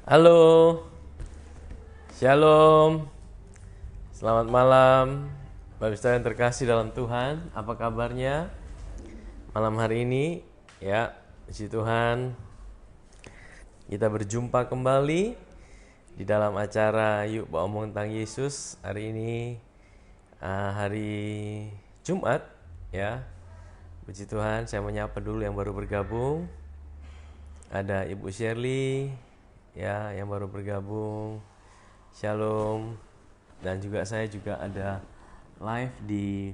Halo, Shalom, selamat malam, Bapak Ibu yang terkasih dalam Tuhan. Apa kabarnya malam hari ini? Ya, puji Tuhan, kita berjumpa kembali di dalam acara Yuk Omong Tentang Yesus. Hari ini hari Jumat, ya. Puji Tuhan, saya menyapa dulu yang baru bergabung. Ada Ibu Shirley, ya, yang baru bergabung. Shalom. Dan juga saya juga ada live di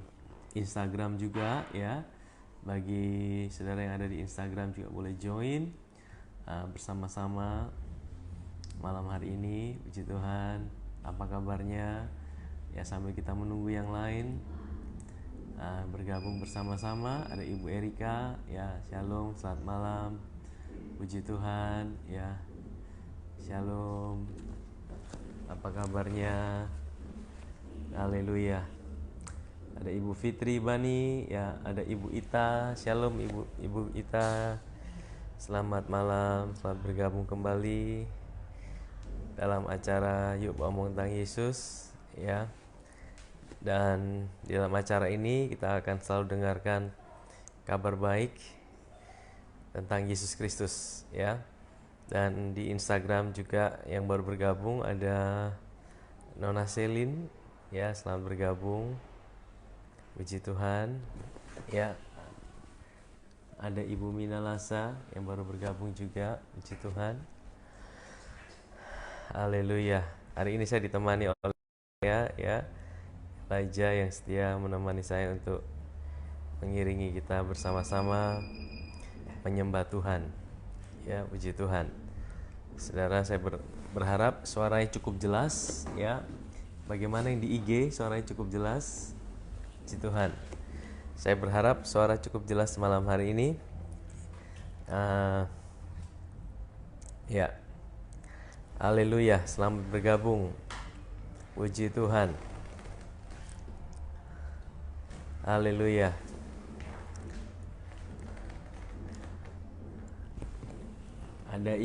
Instagram juga, ya. Bagi saudara yang ada di Instagram juga boleh join bersama-sama malam hari ini. Puji Tuhan. Apa kabarnya? Ya, sambil kita menunggu yang lain bergabung bersama-sama. Ada Ibu Erika, ya. Shalom, selamat malam. Puji Tuhan, ya. Shalom. Apa kabarnya? Haleluya. Ada Ibu Fitri Bani, ya, ada Ibu Ita. Shalom Ibu Ita. Selamat malam, selamat bergabung kembali dalam acara Yuk Omong Tentang Yesus, ya. Dan di dalam acara ini kita akan selalu dengarkan kabar baik tentang Yesus Kristus, ya. Dan di Instagram juga yang baru bergabung ada Nona Selin, ya, selamat bergabung. Puji Tuhan, ya. Ada Ibu Mina Lasa yang baru bergabung juga. Puji Tuhan. Haleluya. Hari ini saya ditemani oleh ya Elijah yang setia menemani saya untuk mengiringi kita bersama-sama menyembah Tuhan. Ya, puji Tuhan. Saudara, saya berharap suaranya cukup jelas, ya. Bagaimana yang di IG suaranya cukup jelas? Puji Tuhan. Saya berharap suara cukup jelas malam hari ini. Ya. Haleluya, selamat bergabung. Puji Tuhan. Haleluya. Ada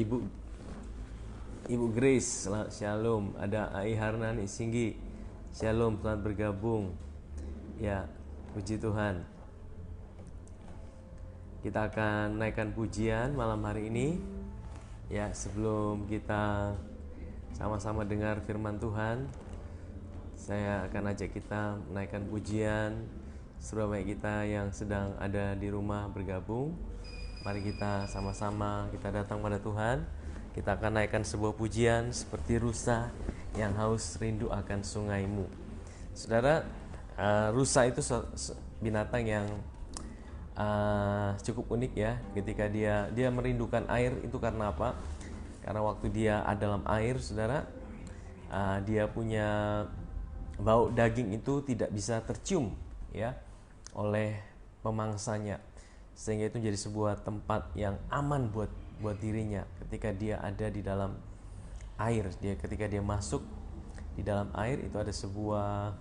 Ibu Grace, shalom. Ada Ai Harnani Singgi, shalom, selamat bergabung. Ya, puji Tuhan. Kita akan naikkan pujian malam hari ini. Ya, sebelum kita sama-sama dengar firman Tuhan, saya akan ajak kita menaikkan pujian. Seluruh baik kita yang sedang ada di rumah bergabung. Mari kita sama-sama kita datang pada Tuhan. Kita akan naikkan sebuah pujian seperti rusa yang haus rindu akan sungaimu. Saudara, rusa itu binatang yang cukup unik, ya. Ketika dia merindukan air, itu karena apa? Karena waktu dia ada dalam air, saudara, dia punya bau daging itu tidak bisa tercium, ya, oleh pemangsanya, sehingga itu menjadi sebuah tempat yang aman buat dirinya ketika dia ada di dalam air. Ketika dia masuk di dalam air, itu ada sebuah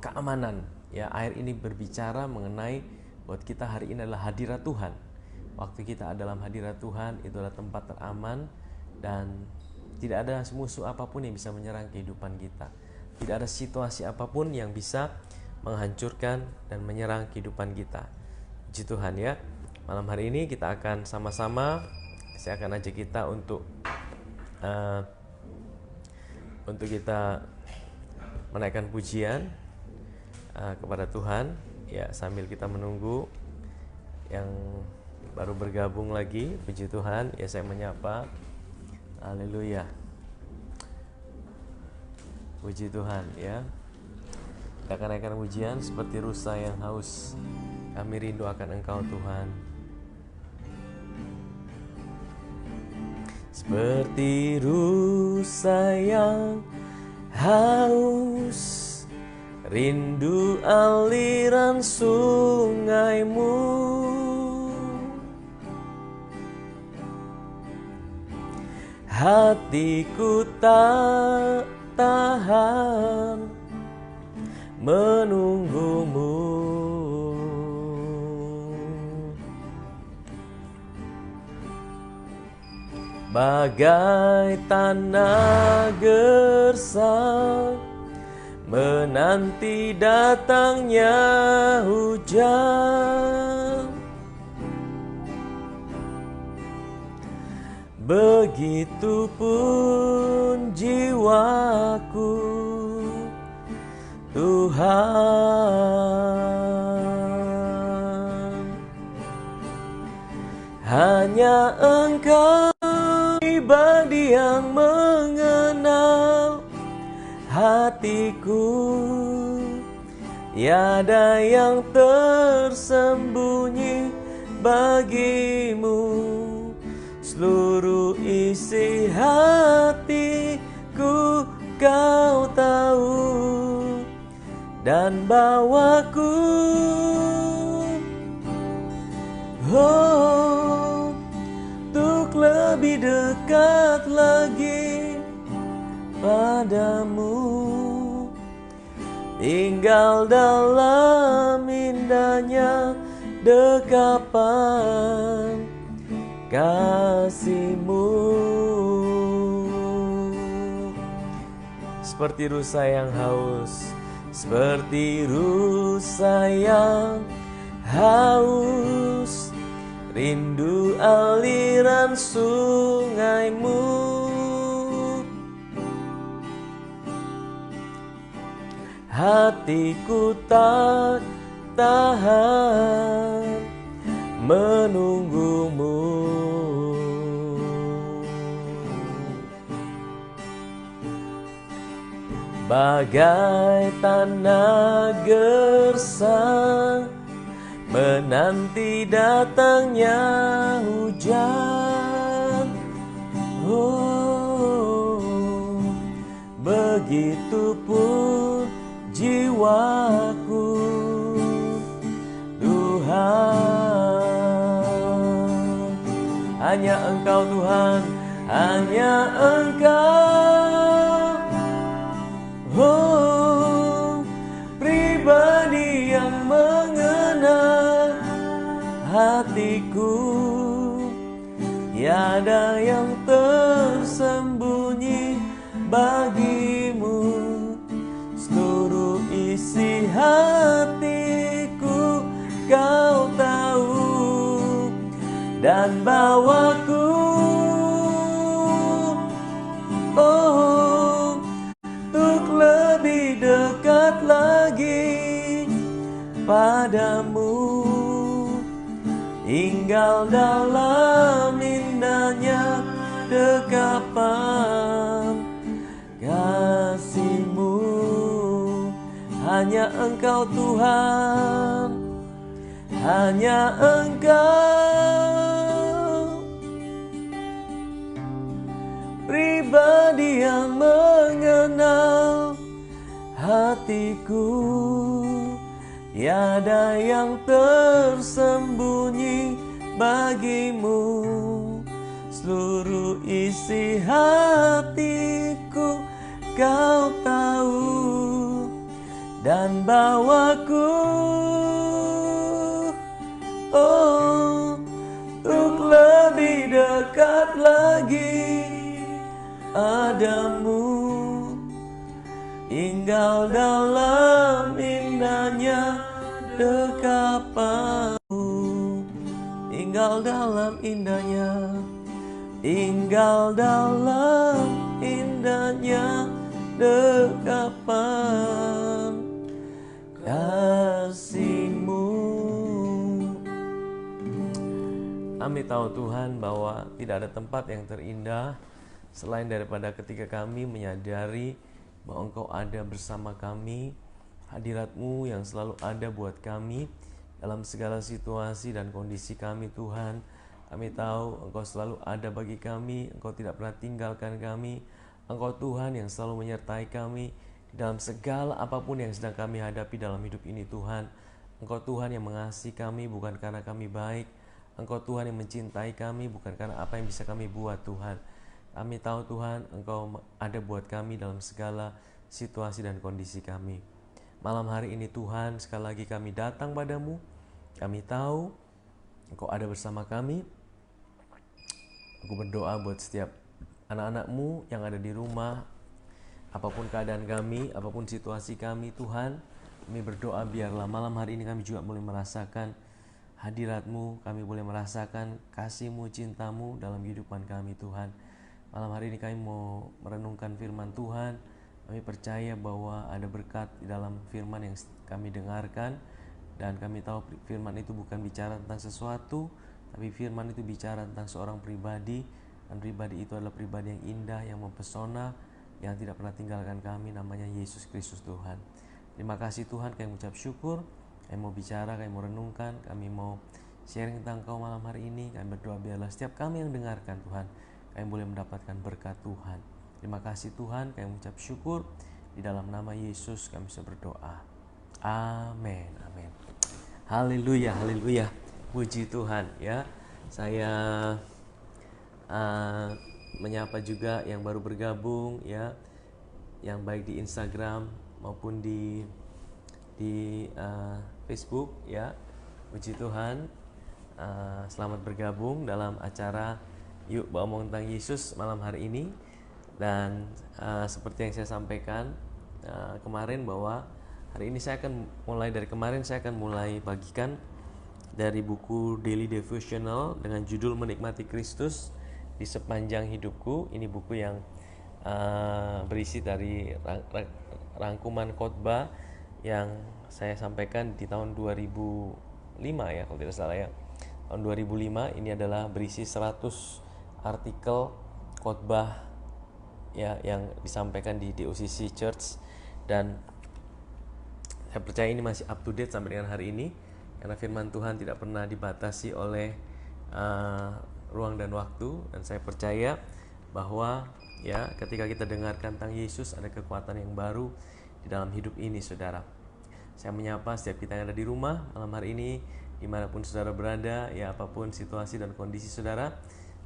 keamanan, ya. Air ini berbicara mengenai buat kita hari ini adalah hadirat Tuhan. Waktu kita ada dalam hadirat Tuhan, itu adalah tempat teraman dan tidak ada musuh apapun yang bisa menyerang kehidupan kita. Tidak ada situasi apapun yang bisa menghancurkan dan menyerang kehidupan kita. Puji Tuhan, ya. Malam hari ini kita akan sama-sama, saya akan ajak kita untuk kita menaikkan pujian kepada Tuhan, ya, sambil kita menunggu yang baru bergabung lagi. Puji Tuhan, ya, saya menyapa. Haleluya. Puji Tuhan, ya. Kita akan naikkan pujian seperti rusa yang haus. Kami rindu akan Engkau, Tuhan. Seperti rusa yang haus, rindu aliran sungaimu. Hatiku tak tahan menunggumu. bagai tanah gersang menanti datangnya hujan. Begitupun jiwaku, Tuhan. Hanya Engkau pribadi yang mengenal hatiku, tiada yang tersembunyi bagimu. Seluruh isi hatiku Kau tahu, dan bawaku untuk lebih dekat lagi padamu, tinggal dalam indahnya dekapan kasih-Mu. Seperti rusa yang haus, seperti rusa yang haus, rindu aliran sungai-Mu. Hatiku tak tahan menunggu-Mu. Bagai tanah gersang menanti datangnya hujan. Begitupun jiwaku, Tuhan. Hanya Engkau Tuhan, hanya Engkau, pribadi yang mengenal hatiku, tiada yang tersembunyi bagimu. Seluruh isi hatiku Kau tahu, dan bawaku untuk lebih dekat lagi padamu, tinggal dalam indahnya dekapan kasih-Mu. Hanya Engkau Tuhan, hanya Engkau, pribadi yang mengenal hatiku, tiada yang tersembunyi bagimu. Seluruh isi hatiku Kau tahu, dan bawaku untuk lebih dekat lagi padamu, tinggal dalam indahnya dekapan-Mu, tinggal dalam indahnya, tinggal dalam indahnya dekapan kasih-Mu. Kami tahu Tuhan bahwa tidak ada tempat yang terindah selain daripada ketika kami menyadari bahwa Engkau ada bersama kami, hadirat-Mu yang selalu ada buat kami dalam segala situasi dan kondisi kami. Tuhan, kami tahu Engkau selalu ada bagi kami, Engkau tidak pernah tinggalkan kami. Engkau Tuhan yang selalu menyertai kami dalam segala apapun yang sedang kami hadapi dalam hidup ini. Tuhan, Engkau Tuhan yang mengasihi kami bukan karena kami baik, Engkau Tuhan yang mencintai kami bukan karena apa yang bisa kami buat. Tuhan, kami tahu Tuhan Engkau ada buat kami dalam segala situasi dan kondisi kami. Malam hari ini Tuhan, sekali lagi kami datang padamu. Kami tahu Engkau ada bersama kami. Aku berdoa buat setiap anak-anakmu yang ada di rumah, apapun keadaan kami, apapun situasi kami, Tuhan, kami berdoa biarlah malam hari ini kami juga boleh merasakan hadirat-Mu, kami boleh merasakan kasih-Mu, cinta-Mu dalam kehidupan kami, Tuhan. Malam hari ini kami mau merenungkan firman Tuhan. Kami percaya bahwa ada berkat di dalam firman yang kami dengarkan, dan kami tahu firman itu bukan bicara tentang sesuatu, tapi firman itu bicara tentang seorang pribadi, dan pribadi itu adalah pribadi yang indah, yang mempesona, yang tidak pernah tinggalkan kami, namanya Yesus Kristus, Tuhan. Terima kasih Tuhan, kami mengucap syukur, kami mau bicara, kami mau renungkan, kami mau sharing tentang Kau malam hari ini. Kami berdoa biarlah setiap kami yang dengarkan, Tuhan, kami boleh mendapatkan berkat Tuhan. Terima kasih Tuhan, kami mengucap syukur, di dalam nama Yesus kami bisa berdoa. Amin, amin. Haleluya, haleluya. Puji Tuhan ya. Saya menyapa juga yang baru bergabung ya, yang baik di Instagram maupun di Facebook ya. Puji Tuhan. Selamat bergabung dalam acara Yuk Ngomong Tentang Yesus malam hari ini. Dan seperti yang saya sampaikan kemarin, bahwa hari ini saya akan mulai bagikan dari buku Daily Devotional dengan judul Menikmati Kristus di Sepanjang Hidupku. Ini buku yang berisi dari rangkuman khotbah yang saya sampaikan di tahun 2005 ya, kalau tidak salah ya. Tahun 2005 ini adalah berisi 100 artikel khotbah ya yang disampaikan di DOCC Church, dan saya percaya ini masih up to date sampai dengan hari ini, karena firman Tuhan tidak pernah dibatasi oleh ruang dan waktu. Dan saya percaya bahwa ya ketika kita dengarkan tentang Yesus, ada kekuatan yang baru di dalam hidup ini, saudara. Saya menyapa setiap kita yang ada di rumah malam hari ini, dimanapun saudara berada ya, apapun situasi dan kondisi saudara.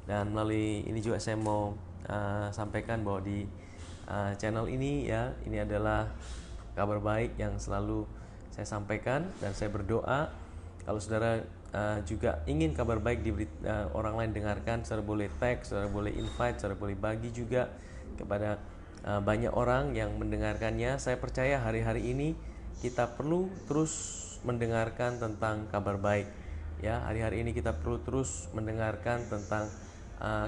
Dan melalui ini juga saya mau sampaikan bahwa di channel ini ya, ini adalah kabar baik yang selalu saya sampaikan, dan saya berdoa kalau saudara juga ingin kabar baik orang lain dengarkan, saudara boleh tag, saudara boleh invite, saudara boleh bagi juga kepada banyak orang yang mendengarkannya. Saya percaya hari-hari ini kita perlu terus mendengarkan tentang kabar baik ya. Hari-hari ini kita perlu terus mendengarkan tentang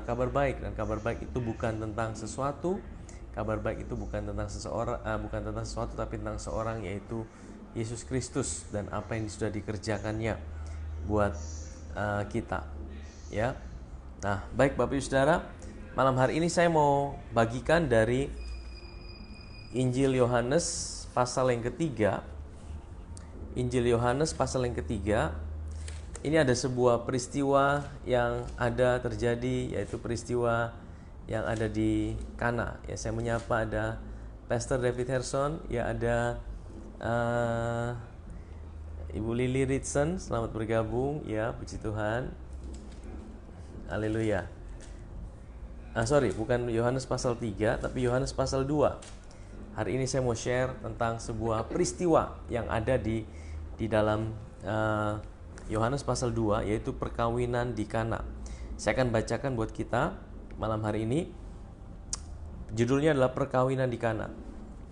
kabar baik, dan kabar baik itu bukan tentang sesuatu. Kabar baik itu bukan tentang seseorang, bukan tentang sesuatu, tapi tentang seorang, yaitu Yesus Kristus dan apa yang sudah dikerjakannya buat kita ya. Nah, baik Bapak Ibu Saudara, malam hari ini saya mau bagikan dari Injil Yohanes pasal yang ketiga. Injil Yohanes pasal yang ketiga. Ini ada sebuah peristiwa yang ada terjadi, yaitu peristiwa yang ada di Kana ya. Saya menyapa ada Pastor David Herson ya, ada Ibu Lily Ritson, selamat bergabung ya, puji Tuhan. Haleluya. Bukan Yohanes pasal 3, tapi Yohanes pasal 2. Hari ini saya mau share tentang sebuah peristiwa yang ada di dalam Yohanes pasal 2, yaitu perkawinan di Kana. Saya akan bacakan buat kita malam hari ini. Judulnya adalah perkawinan di Kana.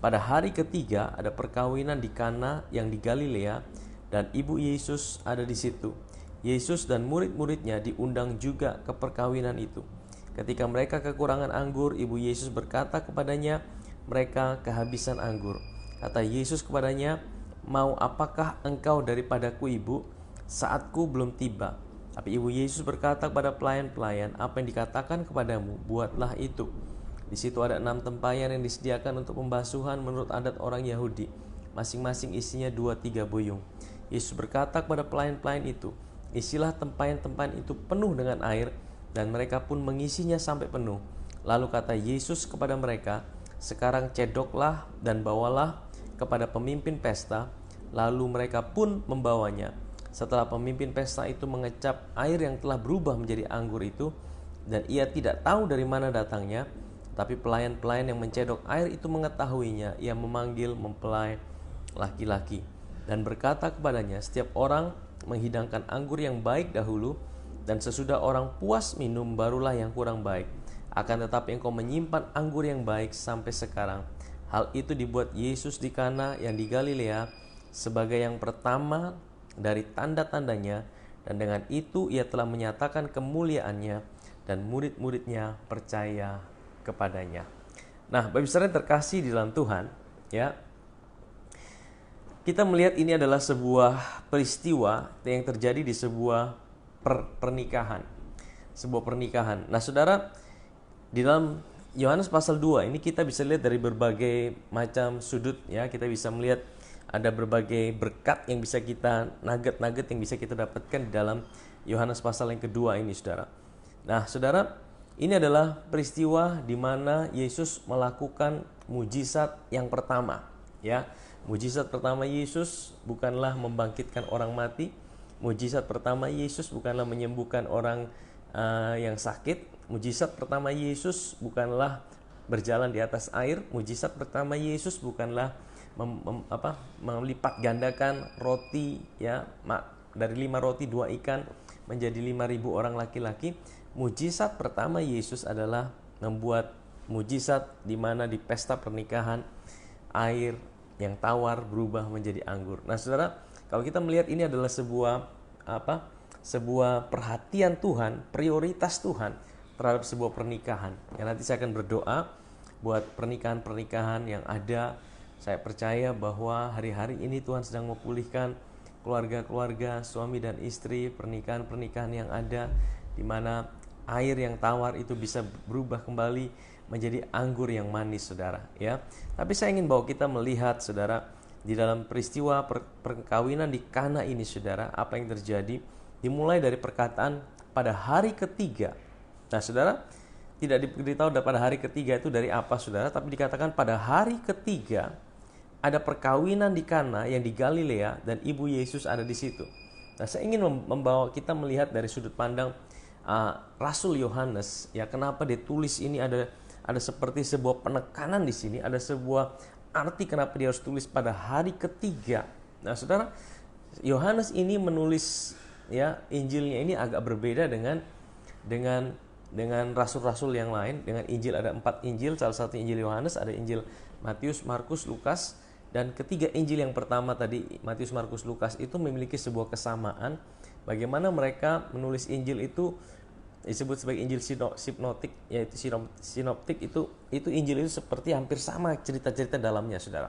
Pada hari ketiga ada perkawinan di Kana yang di Galilea, dan ibu Yesus ada di situ. Yesus dan murid-muridnya diundang juga ke perkawinan itu. Ketika mereka kekurangan anggur, ibu Yesus berkata kepadanya, mereka kehabisan anggur. Kata Yesus kepadanya, mau apakah engkau daripadaku, ibu? Saatku belum tiba. Tapi ibu Yesus berkata kepada pelayan-pelayan, apa yang dikatakan kepadamu, buatlah itu. Di situ ada 6 tempayan yang disediakan untuk pembasuhan menurut adat orang Yahudi. Masing-masing isinya 2-3 buyung. Yesus berkata kepada pelayan-pelayan itu, isilah tempayan-tempayan itu penuh dengan air, dan mereka pun mengisinya sampai penuh. Lalu kata Yesus kepada mereka, sekarang cedoklah dan bawalah kepada pemimpin pesta. Lalu mereka pun membawanya. Setelah pemimpin pesta itu mengecap air yang telah berubah menjadi anggur itu, dan ia tidak tahu dari mana datangnya, tapi pelayan-pelayan yang mencedok air itu mengetahuinya. Ia memanggil mempelai laki-laki dan berkata kepadanya, setiap orang menghidangkan anggur yang baik dahulu, dan sesudah orang puas minum barulah yang kurang baik. Akan tetapi engkau menyimpan anggur yang baik sampai sekarang. Hal itu dibuat Yesus di Kana yang di Galilea sebagai yang pertama dari tanda-tandanya, dan dengan itu ia telah menyatakan kemuliaannya dan murid-muridnya percaya kepadanya. Nah, Bapak Ibu saudara terkasih di dalam Tuhan, ya. Kita melihat ini adalah sebuah peristiwa yang terjadi di sebuah pernikahan. Sebuah pernikahan. Nah, saudara, di dalam Yohanes pasal 2 ini kita bisa lihat dari berbagai macam sudut, ya. Kita bisa melihat ada berbagai berkat yang bisa kita, nugget-nugget yang bisa kita dapatkan di dalam Yohanes pasal yang kedua ini, saudara. Nah, saudara, ini adalah peristiwa di mana Yesus melakukan mujizat yang pertama, ya. Mujizat pertama Yesus bukanlah membangkitkan orang mati. Mujizat pertama Yesus bukanlah menyembuhkan orang yang sakit. Mujizat pertama Yesus bukanlah berjalan di atas air. Mujizat pertama Yesus bukanlah melipat gandakan roti, ya, dari 5 roti 2 ikan menjadi 5.000 orang laki-laki. Mujizat pertama Yesus adalah membuat mujizat di mana di pesta pernikahan air yang tawar berubah menjadi anggur. Nah, saudara, kalau kita melihat ini adalah sebuah perhatian Tuhan, prioritas Tuhan terhadap sebuah pernikahan. Ya, nanti saya akan berdoa buat pernikahan-pernikahan yang ada. Saya percaya bahwa hari-hari ini Tuhan sedang memulihkan keluarga-keluarga, suami dan istri, pernikahan-pernikahan yang ada di mana air yang tawar itu bisa berubah kembali menjadi anggur yang manis, saudara, ya. Tapi saya ingin bawa kita melihat, saudara, di dalam peristiwa perkawinan di Kana ini, saudara, apa yang terjadi dimulai dari perkataan pada hari ketiga. Nah, saudara, tidak diberitahu pada hari ketiga itu dari apa, saudara, tapi dikatakan pada hari ketiga ada perkawinan di Kana yang di Galilea dan ibu Yesus ada di situ. Nah, saya ingin membawa kita melihat dari sudut pandang Rasul Yohanes, ya, kenapa dia tulis ini, ada seperti sebuah penekanan di sini, ada sebuah arti kenapa dia harus tulis pada hari ketiga. Nah, saudara, Yohanes ini menulis, ya, Injilnya ini agak berbeda dengan rasul-rasul yang lain. Dengan Injil ada 4 Injil, salah satu Injil Yohanes, ada Injil Matius, Markus, Lukas, dan ketiga Injil yang pertama tadi, Matius, Markus, Lukas, itu memiliki sebuah kesamaan. Bagaimana mereka menulis Injil itu disebut sebagai Injil sinoptik, yaitu sinoptik itu Injil itu seperti hampir sama cerita-cerita dalamnya, saudara.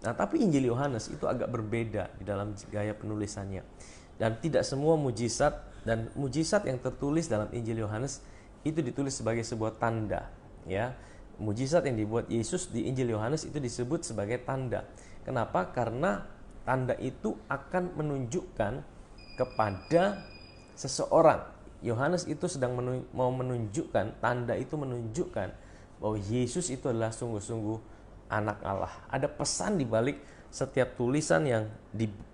Nah, tapi Injil Yohanes itu agak berbeda di dalam gaya penulisannya. Dan tidak semua mujizat yang tertulis dalam Injil Yohanes itu ditulis sebagai sebuah tanda, ya. Mujizat yang dibuat Yesus di Injil Yohanes itu disebut sebagai tanda. Kenapa? Karena tanda itu akan menunjukkan kepada seseorang. Yohanes itu sedang mau menunjukkan, tanda itu menunjukkan bahwa Yesus itu adalah sungguh-sungguh anak Allah. Ada pesan di balik setiap tulisan yang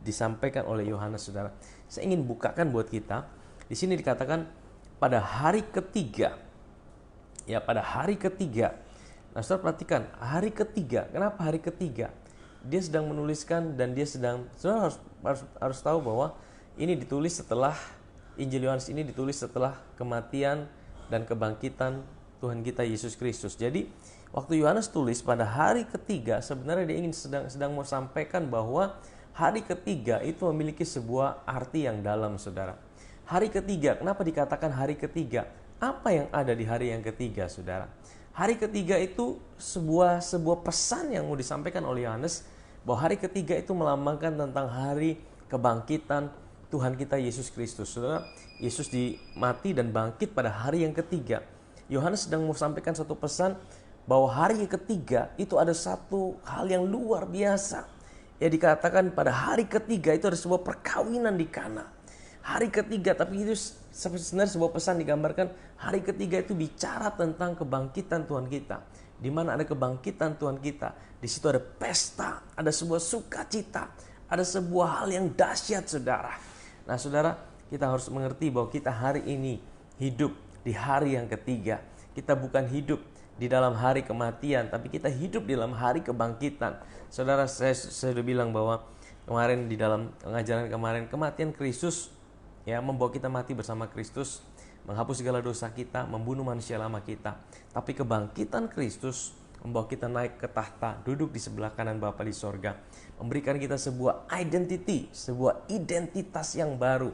disampaikan oleh Yohanes, saudara. Saya ingin bukakan buat kita. Di sini dikatakan pada hari ketiga. Ya, pada hari ketiga. Nah, saudara perhatikan, hari ketiga. Kenapa hari ketiga? Dia sedang menuliskan dan saudara harus tahu bahwa ini ditulis setelah, Injil Yohanes ini ditulis setelah kematian dan kebangkitan Tuhan kita Yesus Kristus. Jadi, waktu Yohanes tulis pada hari ketiga, sebenarnya dia ingin sedang mau sampaikan bahwa hari ketiga itu memiliki sebuah arti yang dalam, saudara. Hari ketiga, kenapa dikatakan hari ketiga? Apa yang ada di hari yang ketiga, saudara? Hari ketiga itu sebuah pesan yang mau disampaikan oleh Yohanes, bahwa hari ketiga itu melambangkan tentang hari kebangkitan Tuhan kita Yesus Kristus. Saudara, Yesus mati dan bangkit pada hari yang ketiga. Yohanes sedang mau sampaikan satu pesan bahwa hari yang ketiga itu ada satu hal yang luar biasa. Ya, dikatakan pada hari ketiga itu ada sebuah perkawinan di Kana. Hari ketiga, tapi itu sebenarnya sebuah pesan digambarkan. Hari ketiga itu bicara tentang kebangkitan Tuhan kita. Di mana ada kebangkitan Tuhan kita, di situ ada pesta, ada sebuah sukacita, ada sebuah hal yang dahsyat, saudara. Nah, saudara, kita harus mengerti bahwa kita hari ini hidup di hari yang ketiga. Kita bukan hidup di dalam hari kematian, tapi kita hidup di dalam hari kebangkitan. Saudara, saya sudah bilang bahwa kemarin di dalam pengajaran kemarin, kematian Kristus, ya, membawa kita mati bersama Kristus, menghapus segala dosa kita, membunuh manusia lama kita. Tapi kebangkitan Kristus membawa kita naik ke tahta, duduk di sebelah kanan Bapa di sorga, memberikan kita sebuah identity, sebuah identitas yang baru.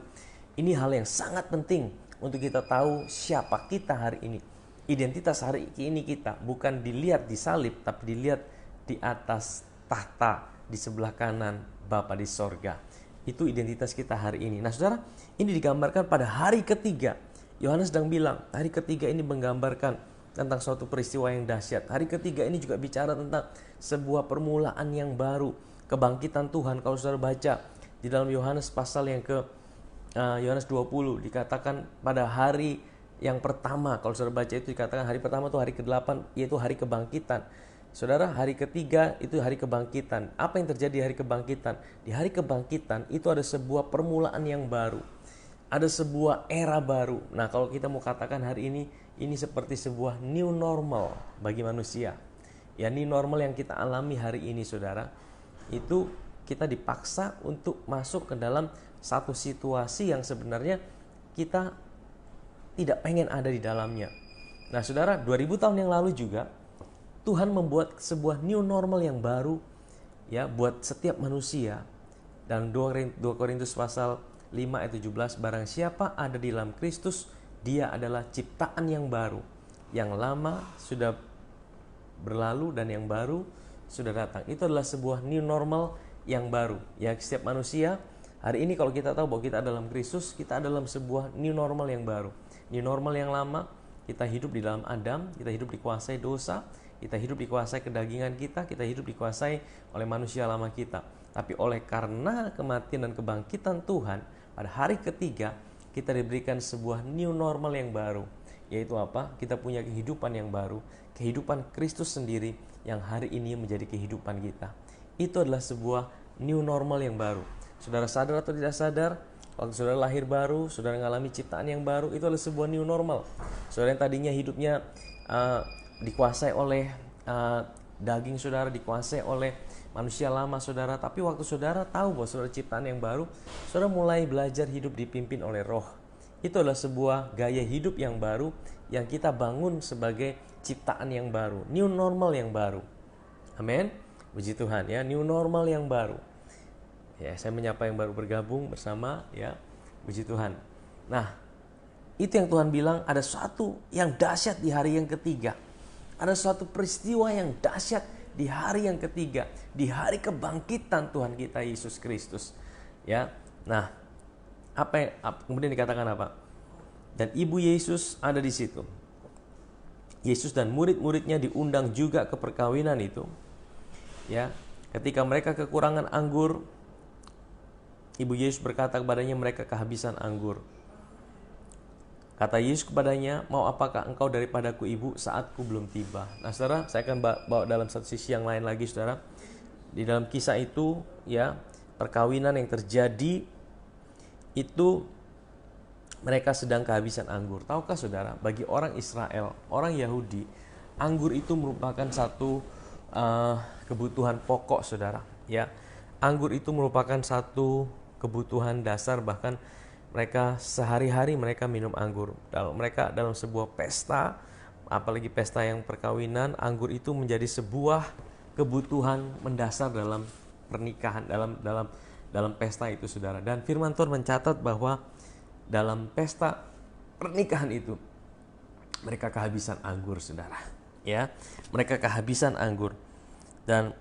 Ini hal yang sangat penting untuk kita tahu siapa kita hari ini. Identitas hari ini kita bukan dilihat di salib, tapi dilihat di atas tahta di sebelah kanan Bapa di sorga. Itu identitas kita hari ini. Nah saudara, ini digambarkan pada hari ketiga. Yohanes sedang bilang, hari ketiga ini menggambarkan tentang suatu peristiwa yang dahsyat. Hari ketiga ini juga bicara tentang sebuah permulaan yang baru, kebangkitan Tuhan. Kalau saudara baca di dalam Yohanes pasal yang ke Yohanes 20, dikatakan pada hari yang pertama, kalau saudara baca itu dikatakan hari pertama itu hari ke-8, yaitu hari kebangkitan. Saudara, hari ketiga itu hari kebangkitan. Apa yang terjadi di hari kebangkitan? Di hari kebangkitan itu ada sebuah permulaan yang baru. Ada sebuah era baru. Nah, kalau kita mau katakan hari ini seperti sebuah new normal bagi manusia. Ya, new normal yang kita alami hari ini, saudara. Itu kita dipaksa untuk masuk ke dalam satu situasi yang sebenarnya kita tidak pengen ada di dalamnya. Nah, saudara, 2000 tahun yang lalu juga Tuhan membuat sebuah new normal yang baru ya buat setiap manusia. Dan 2 Korintus pasal 5 ayat 17, barang siapa ada di dalam Kristus, dia adalah ciptaan yang baru. Yang lama sudah berlalu dan yang baru sudah datang. Itu adalah sebuah new normal yang baru. Ya, setiap manusia hari ini kalau kita tahu bahwa kita dalam Kristus, kita dalam sebuah new normal yang baru. New normal yang lama, kita hidup di dalam Adam, kita hidup dikuasai dosa, kita hidup dikuasai kedagingan kita hidup dikuasai oleh manusia lama kita. Tapi oleh karena kematian dan kebangkitan Tuhan, pada hari ketiga kita diberikan sebuah new normal yang baru. Yaitu apa? Kita punya kehidupan yang baru, kehidupan Kristus sendiri yang hari ini menjadi kehidupan kita. Itu adalah sebuah new normal yang baru. Saudara sadar atau tidak sadar, waktu saudara lahir baru, saudara mengalami ciptaan yang baru, itu adalah sebuah new normal. Saudara yang tadinya hidupnya dikuasai oleh daging saudara, dikuasai oleh manusia lama saudara, tapi waktu saudara tahu bahwa saudara ciptaan yang baru, saudara mulai belajar hidup dipimpin oleh Roh. Itu adalah sebuah gaya hidup yang baru yang kita bangun sebagai ciptaan yang baru, new normal yang baru. Amin. Puji Tuhan ya, new normal yang baru. Ya, saya menyapa yang baru bergabung bersama ya. Puji Tuhan. Nah, itu yang Tuhan bilang, ada sesuatu yang dahsyat di hari yang ketiga. Ada suatu peristiwa yang dahsyat di hari yang ketiga, di hari kebangkitan Tuhan kita Yesus Kristus. Ya. Nah, kemudian dikatakan apa? Dan ibu Yesus ada di situ. Yesus dan murid-muridnya diundang juga ke perkawinan itu. Ya, ketika mereka kekurangan anggur, ibu Yesus berkata kepadanya, mereka kehabisan anggur. Kata Yesus kepadanya, mau apakah engkau daripadaku ibu, saatku belum tiba. Nah saudara, saya akan bawa dalam satu sisi yang lain lagi saudara. Di dalam kisah itu ya, perkawinan yang terjadi itu mereka sedang kehabisan anggur. Tahukah saudara, bagi orang Israel, orang Yahudi, anggur itu merupakan satu kebutuhan pokok saudara. Ya, anggur itu merupakan satu kebutuhan dasar, bahkan mereka sehari-hari mereka minum anggur. Mereka dalam sebuah pesta, apalagi pesta yang perkawinan, anggur itu menjadi sebuah kebutuhan mendasar dalam pernikahan, dalam pesta itu saudara. Dan firman Tuhan mencatat bahwa dalam pesta pernikahan itu mereka kehabisan anggur saudara. Ya, mereka kehabisan anggur dan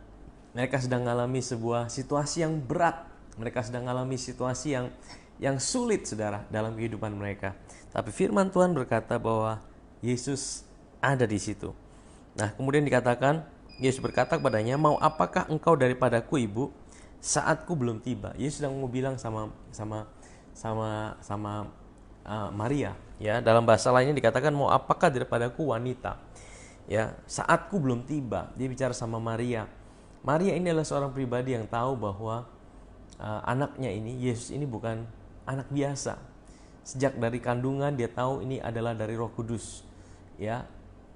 mereka sedang mengalami sebuah situasi yang berat. Mereka sedang mengalami situasi yang sulit saudara dalam kehidupan mereka. Tapi firman Tuhan berkata bahwa Yesus ada di situ. Nah, kemudian dikatakan Yesus berkata kepadanya, mau apakah engkau daripadaku ibu, saatku belum tiba. Yesus sedang mau bilang sama Maria. Ya, dalam bahasa lainnya dikatakan, mau apakah daripadaku wanita. Ya, saatku belum tiba. Dia bicara sama Maria. Maria ini adalah seorang pribadi yang tahu bahwa anaknya ini, Yesus ini bukan anak biasa. Sejak dari kandungan dia tahu ini adalah dari Roh Kudus. Ya.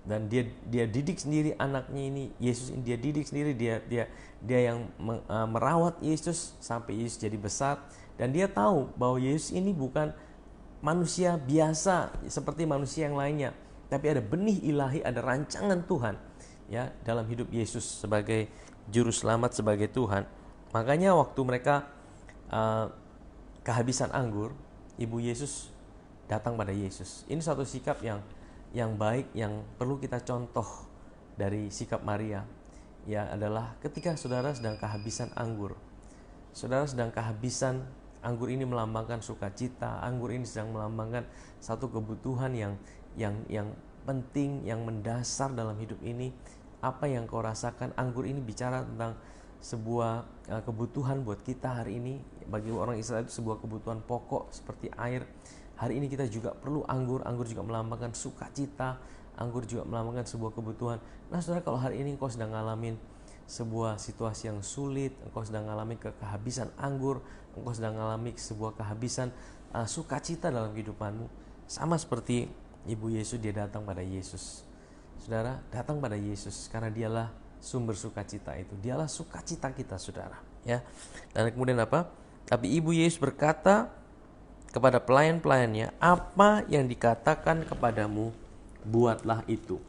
Dan dia didik sendiri anaknya ini, Yesus ini dia didik sendiri, dia yang merawat Yesus sampai Yesus jadi besar, dan dia tahu bahwa Yesus ini bukan manusia biasa seperti manusia yang lainnya, tapi ada benih ilahi, ada rancangan Tuhan ya dalam hidup Yesus sebagai juru selamat, sebagai Tuhan. Makanya waktu mereka kehabisan anggur, ibu Yesus datang pada Yesus. Ini suatu sikap yang baik, yang perlu kita contoh dari sikap Maria. Ya, adalah ketika saudara sedang kehabisan anggur. Saudara sedang kehabisan anggur, ini melambangkan sukacita. Anggur ini sedang melambangkan satu kebutuhan yang penting, yang mendasar dalam hidup ini. Apa yang kau rasakan? Anggur ini bicara tentang sebuah kebutuhan buat kita hari ini. Bagi orang Israel itu sebuah kebutuhan pokok seperti air. Hari ini kita juga perlu anggur. Anggur juga melambangkan sukacita. Anggur juga melambangkan sebuah kebutuhan. Nah saudara, kalau hari ini engkau sedang ngalamin sebuah situasi yang sulit, engkau sedang mengalami kehabisan anggur, engkau sedang mengalami sebuah kehabisan sukacita dalam kehidupanmu, sama seperti ibu Yesus, dia datang pada Yesus. Saudara, datang pada Yesus karena dialah sumber sukacita itu. Dialah sukacita kita, saudara. Ya. Dan kemudian apa? Tapi ibu Yesus berkata kepada pelayan-pelayannya, apa yang dikatakan kepadamu, buatlah itu.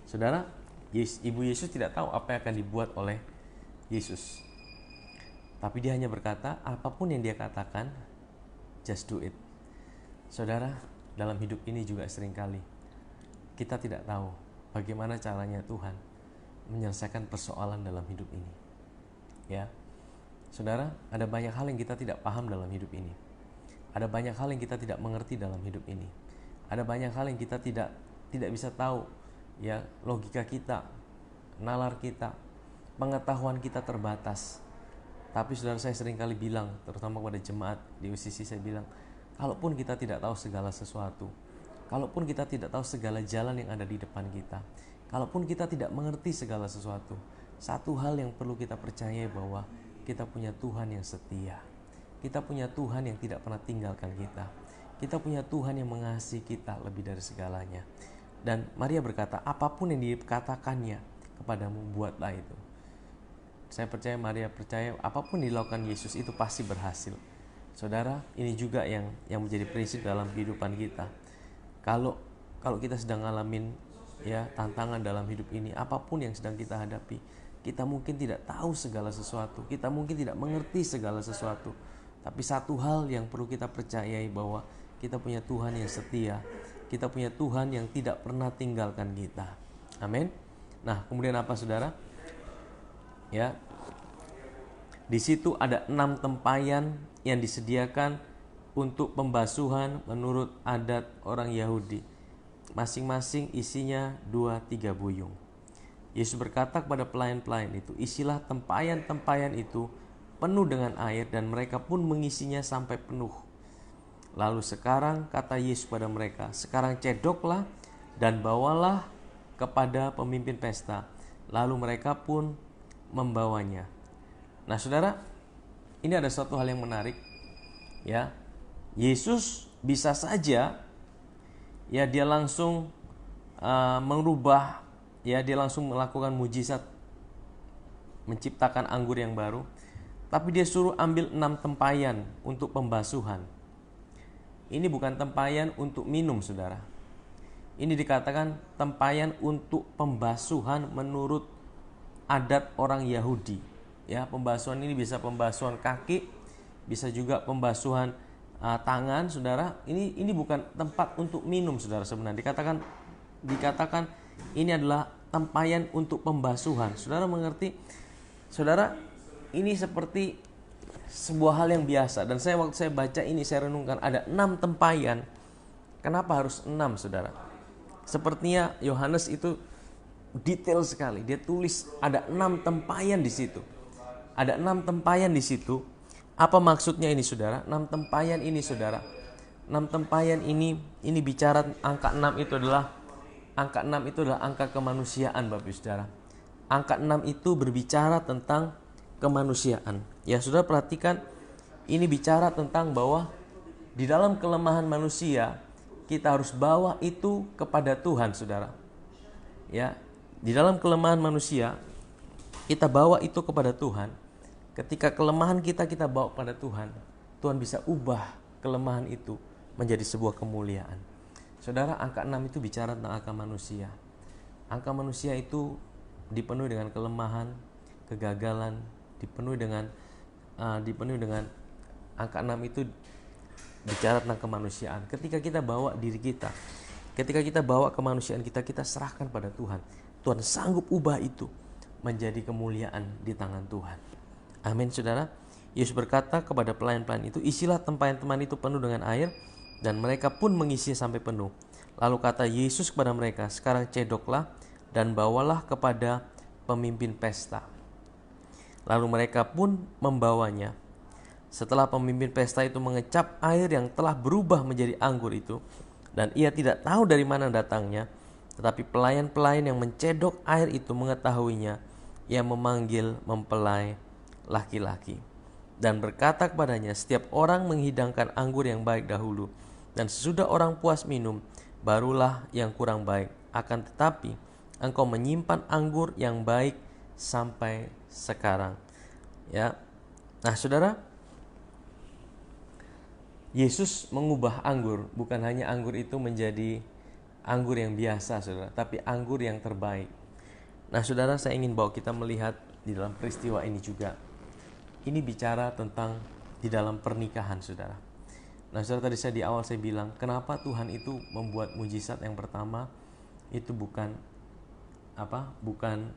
Saudara, ibu Yesus tidak tahu apa yang akan dibuat oleh Yesus. Tapi dia hanya berkata, apapun yang dia katakan, just do it. Saudara, dalam hidup ini juga seringkali kita tidak tahu bagaimana caranya Tuhan menyelesaikan persoalan dalam hidup ini. Ya. Saudara, ada banyak hal yang kita tidak paham dalam hidup ini. Ada banyak hal yang kita tidak mengerti dalam hidup ini. Ada banyak hal yang kita tidak bisa tahu. Ya, logika kita, nalar kita, pengetahuan kita terbatas. Tapi saudara, saya sering kali bilang, terutama kepada jemaat di UCC, saya bilang, kalaupun kita tidak tahu segala sesuatu, kalaupun kita tidak tahu segala jalan yang ada di depan kita, kalaupun kita tidak mengerti segala sesuatu, satu hal yang perlu kita percayai, bahwa kita punya Tuhan yang setia. Kita punya Tuhan yang tidak pernah tinggalkan kita. Kita punya Tuhan yang mengasihi kita lebih dari segalanya. Dan Maria berkata, apapun yang dikatakannya kepadamu, buatlah itu. Saya percaya, Maria percaya apapun dilakukan Yesus itu pasti berhasil. Saudara, ini juga yang menjadi prinsip dalam kehidupan kita. Kalau kita sedang ngalamin ya tantangan dalam hidup ini, apapun yang sedang kita hadapi, kita mungkin tidak tahu segala sesuatu, kita mungkin tidak mengerti segala sesuatu. Tapi satu hal yang perlu kita percayai, bahwa kita punya Tuhan yang setia. Kita punya Tuhan yang tidak pernah tinggalkan kita. Amin. Nah, kemudian apa saudara? Ya. Di situ ada 6 tempayan yang disediakan untuk pembasuhan menurut adat orang Yahudi. Masing-masing isinya 2-3 buyung. Yesus berkata kepada pelayan-pelayan itu, isilah tempayan-tempayan itu penuh dengan air, dan mereka pun mengisinya sampai penuh. Lalu sekarang, kata Yesus pada mereka, sekarang cedoklah dan bawalah kepada pemimpin pesta. Lalu mereka pun membawanya. Nah saudara, ini ada suatu hal yang menarik. Ya, Yesus bisa saja ya dia langsung merubah, ya dia langsung melakukan mujizat, menciptakan anggur yang baru. Tapi dia suruh ambil 6 tempayan untuk pembasuhan. Ini bukan tempayan untuk minum, saudara. Ini dikatakan tempayan untuk pembasuhan menurut adat orang Yahudi. Ya, pembasuhan ini bisa pembasuhan kaki, bisa juga pembasuhan tangan, saudara. Ini bukan tempat untuk minum, saudara. Sebenarnya dikatakan ini adalah tempayan untuk pembasuhan. Saudara mengerti? Saudara, ini seperti sebuah hal yang biasa. Dan waktu saya baca ini, saya renungkan ada 6 tempayan. Kenapa harus 6, saudara? Sepertinya Yohanes itu detail sekali. Dia tulis ada 6 tempayan di situ. Ada 6 tempayan di situ. Apa maksudnya ini, saudara? 6 tempayan ini, saudara. 6 tempayan ini bicara angka 6 itu adalah angka kemanusiaan, Bapak Ibu Saudara. Angka 6 itu berbicara tentang kemanusiaan. Ya, saudara perhatikan, ini bicara tentang bahwa di dalam kelemahan manusia kita harus bawa itu kepada Tuhan, saudara. Ya, di dalam kelemahan manusia kita bawa itu kepada Tuhan. Ketika kelemahan kita bawa kepada Tuhan, Tuhan bisa ubah kelemahan itu menjadi sebuah kemuliaan. Saudara, angka 6 itu bicara tentang angka manusia. Angka manusia itu dipenuhi dengan kelemahan, kegagalan, dipenuhi dengan angka 6 itu bicara tentang kemanusiaan. Ketika kita bawa diri kita, ketika kita bawa kemanusiaan kita, kita serahkan pada Tuhan. Tuhan sanggup ubah itu menjadi kemuliaan di tangan Tuhan. Amin, saudara. Yesus berkata kepada pelayan-pelayan itu, isilah tempayan-tempayan itu penuh dengan air, dan mereka pun mengisi sampai penuh. Lalu kata Yesus kepada mereka, sekarang cedoklah dan bawalah kepada pemimpin pesta. Lalu mereka pun membawanya. Setelah pemimpin pesta itu mengecap air yang telah berubah menjadi anggur itu, dan ia tidak tahu dari mana datangnya, tetapi pelayan-pelayan yang mencedok air itu mengetahuinya, ia memanggil mempelai laki-laki dan berkata kepadanya, setiap orang menghidangkan anggur yang baik dahulu, dan sesudah orang puas minum, barulah yang kurang baik. Akan tetapi engkau menyimpan anggur yang baik sampai sekarang. Ya, nah saudara, Yesus mengubah anggur, bukan hanya anggur itu menjadi anggur yang biasa, saudara, tapi anggur yang terbaik. Nah, saudara, saya ingin bawa kita melihat di dalam peristiwa ini juga. Ini bicara tentang di dalam pernikahan, saudara. Nah, saudara, tadi di awal saya bilang, kenapa Tuhan itu membuat mujizat yang pertama itu bukan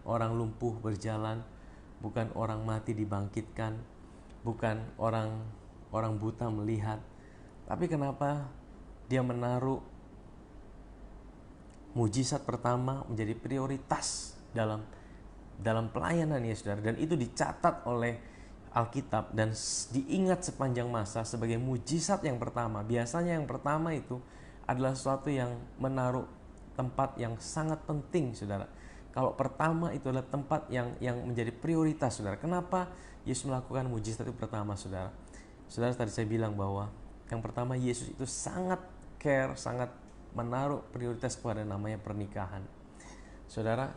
orang lumpuh berjalan, bukan orang mati dibangkitkan, bukan orang buta melihat. Tapi kenapa dia menaruh mujizat pertama menjadi prioritas dalam pelayanan, ya saudara, dan itu dicatat oleh Alkitab dan diingat sepanjang masa sebagai mujizat yang pertama. Biasanya yang pertama itu adalah sesuatu yang menaruh tempat yang sangat penting, saudara. Kalau pertama itu adalah tempat yang menjadi prioritas, saudara. Kenapa Yesus melakukan mujizat itu pertama, saudara? Saudara, tadi saya bilang bahwa yang pertama, Yesus itu sangat care, sangat menaruh prioritas kepada namanya pernikahan. Saudara,